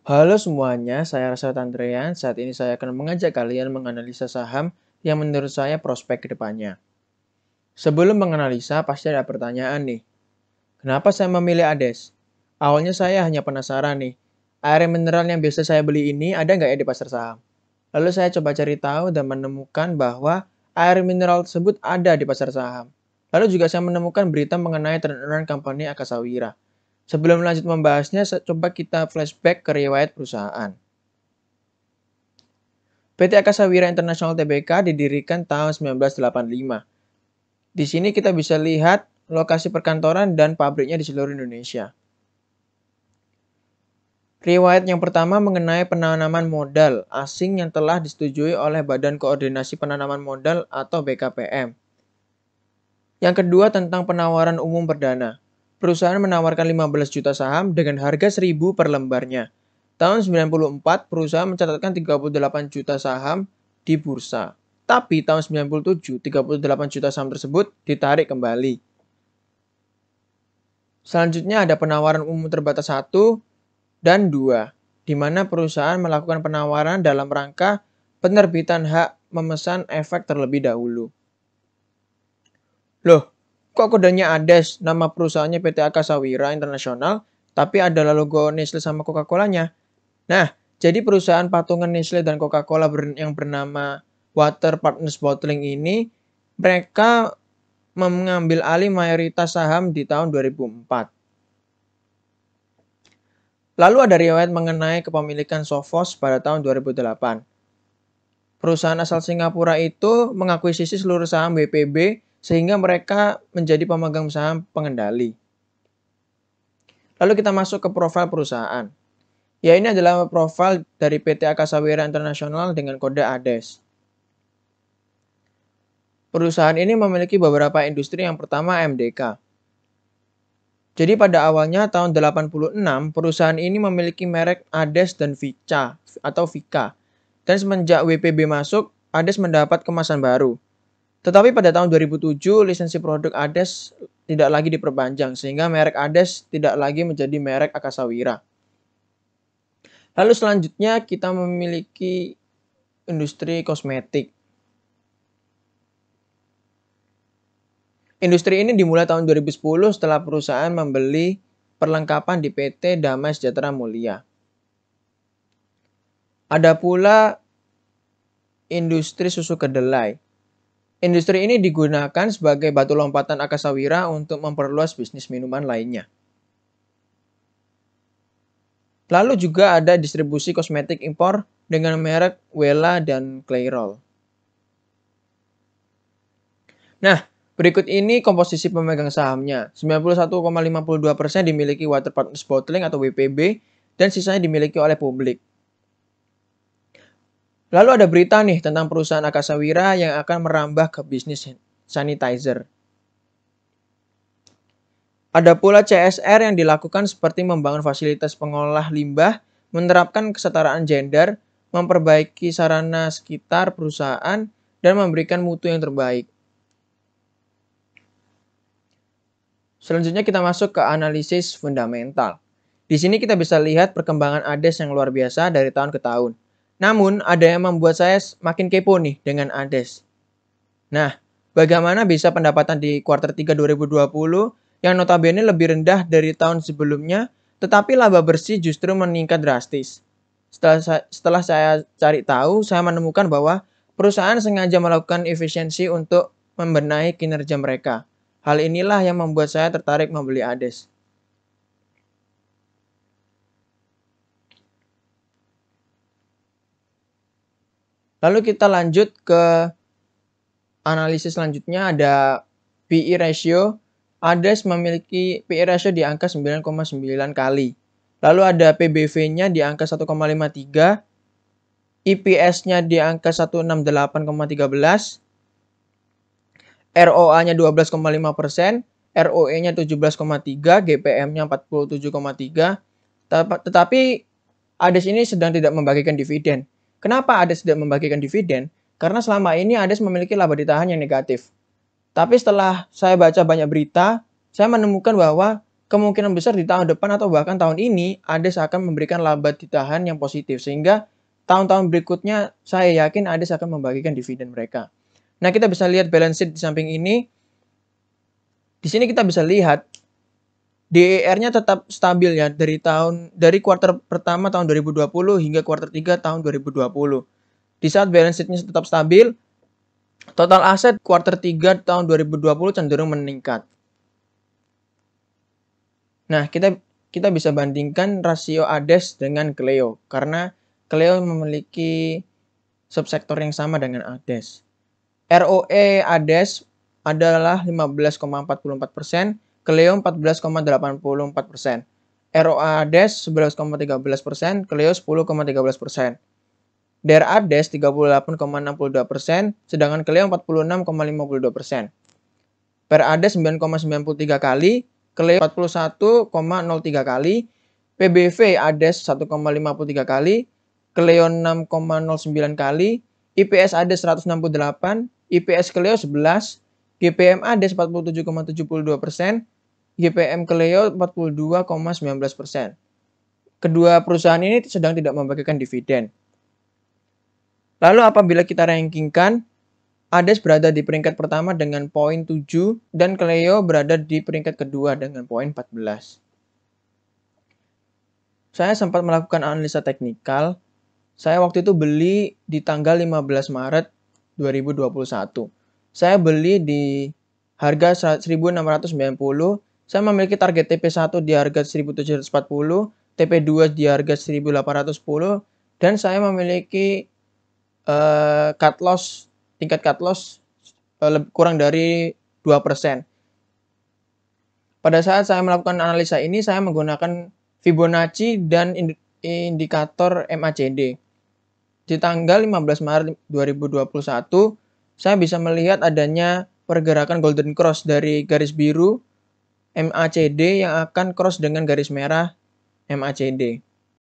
Halo semuanya, saya Rasad Andrean. Saat ini saya akan mengajak kalian menganalisa saham yang menurut saya prospek ke depannya. Sebelum menganalisa, pasti ada pertanyaan nih. Kenapa saya memilih ADES? Awalnya saya hanya penasaran nih. Air mineral yang biasa saya beli ini ada nggak ya di pasar saham? Lalu saya coba cari tahu dan menemukan bahwa air mineral tersebut ada di pasar saham. Lalu juga saya menemukan berita mengenai turnaround company Akasawira. Sebelum lanjut membahasnya, coba kita flashback ke riwayat perusahaan. PT Akasawira International Tbk didirikan tahun 1985. Di sini kita bisa lihat lokasi perkantoran dan pabriknya di seluruh Indonesia. Riwayat yang pertama mengenai penanaman modal asing yang telah disetujui oleh Badan Koordinasi Penanaman Modal atau BKPM. Yang kedua tentang penawaran umum perdana. Perusahaan menawarkan 15 juta saham dengan harga 1.000 per lembarnya. Tahun 94, perusahaan mencatatkan 38 juta saham di bursa. Tapi tahun 97, 38 juta saham tersebut ditarik kembali. Selanjutnya ada penawaran umum terbatas 1 dan 2, di mana perusahaan melakukan penawaran dalam rangka penerbitan hak memesan efek terlebih dahulu. Loh, kok kodenya ADES, nama perusahaannya PT Akasawira International, tapi ada logo Nestle sama Coca-Colanya? Nah, jadi perusahaan patungan Nestle dan Coca-Cola yang bernama Water Partners Bottling ini, mereka mengambil alih mayoritas saham di tahun 2004. Lalu ada riwayat mengenai kepemilikan Sofos pada tahun 2008. Perusahaan asal Singapura itu mengakuisisi seluruh saham WPB sehingga mereka menjadi pemegang saham pengendali. Lalu kita masuk ke profil perusahaan. Ya, ini adalah profil dari PT Akasawira International dengan kode ADES. Perusahaan ini memiliki beberapa industri. Yang pertama MDK. Jadi pada awalnya tahun 86, perusahaan ini memiliki merek ADES dan Vica atau Vika. Dan semenjak WPB masuk, ADES mendapat kemasan baru. Tetapi pada tahun 2007, lisensi produk ADES tidak lagi diperpanjang, sehingga merek ADES tidak lagi menjadi merek Akasawira. Lalu selanjutnya kita memiliki industri kosmetik. Industri ini dimulai tahun 2010 setelah perusahaan membeli perlengkapan di PT Damai Sejahtera Mulia. Ada pula industri susu kedelai. Industri ini digunakan sebagai batu lompatan Akasawira untuk memperluas bisnis minuman lainnya. Lalu juga ada distribusi kosmetik impor dengan merek Wella dan Clairol. Nah, berikut ini komposisi pemegang sahamnya. 91,52% dimiliki Water Partners Bottling atau WPB dan sisanya dimiliki oleh publik. Lalu ada berita nih tentang perusahaan Akasawira yang akan merambah ke bisnis sanitizer. Ada pula CSR yang dilakukan seperti membangun fasilitas pengolah limbah, menerapkan kesetaraan gender, memperbaiki sarana sekitar perusahaan, dan memberikan mutu yang terbaik. Selanjutnya kita masuk ke analisis fundamental. Di sini kita bisa lihat perkembangan ADES yang luar biasa dari tahun ke tahun. Namun, ada yang membuat saya makin kepo nih dengan ADES. Nah, bagaimana bisa pendapatan di kuartal 3 2020 yang notabene lebih rendah dari tahun sebelumnya, tetapi laba bersih justru meningkat drastis? Setelah saya cari tahu, saya menemukan bahwa perusahaan sengaja melakukan efisiensi untuk membenahi kinerja mereka. Hal inilah yang membuat saya tertarik membeli ADES. Lalu kita lanjut ke analisis selanjutnya, ada PE ratio. ADES memiliki PE ratio di angka 9,9 kali. Lalu ada PBV-nya di angka 1,53, EPS-nya di angka 168,13, ROA-nya 12,5%, ROE-nya 17,3, GPM-nya 47,3. Tetapi ADES ini sedang tidak membagikan dividen. Kenapa ADES tidak membagikan dividen? Karena selama ini ADES memiliki laba ditahan yang negatif. Tapi setelah saya baca banyak berita, saya menemukan bahwa kemungkinan besar di tahun depan atau bahkan tahun ini, ADES akan memberikan laba ditahan yang positif. Sehingga tahun-tahun berikutnya saya yakin ADES akan membagikan dividen mereka. Nah, kita bisa lihat balance sheet di samping ini. Di sini kita bisa lihat DER-nya tetap stabil ya dari kuartal pertama tahun 2020 hingga kuartal 3 tahun 2020. Di saat balance sheet-nya tetap stabil, total aset kuartal 3 tahun 2020 cenderung meningkat. Nah, kita bisa bandingkan rasio ADES dengan Cleo karena Cleo memiliki subsektor yang sama dengan ADES. ROE ADES adalah 15,44%, Cleo 14,84%. ROA ADES 11,13%, Cleo 10,13%. DER ADES 38,62%, sedangkan Cleo 46,52%. PER ADES 9,93 kali, Cleo 41,03 kali, PBV ADES 1,53 kali, Cleo 6,09 kali, IPS ADES 168, IPS Cleo 11, GPM ADES 47,72%, GPM Cleo 42,19%. Kedua perusahaan ini sedang tidak membagikan dividen. Lalu apabila kita rankingkan, ADES berada di peringkat pertama dengan poin 7 dan Cleo berada di peringkat kedua dengan poin 14. Saya sempat melakukan analisa teknikal. Saya waktu itu beli di tanggal 15 Maret 2021. Saya beli di harga 1.690. Saya memiliki target TP1 di harga 1.740, TP2 di harga 1.810, dan saya memiliki tingkat cut loss kurang dari 2%. Pada saat saya melakukan analisa ini, saya menggunakan Fibonacci dan indikator MACD. Di tanggal 15 Maret 2021, saya bisa melihat adanya pergerakan golden cross dari garis biru MACD yang akan cross dengan garis merah MACD.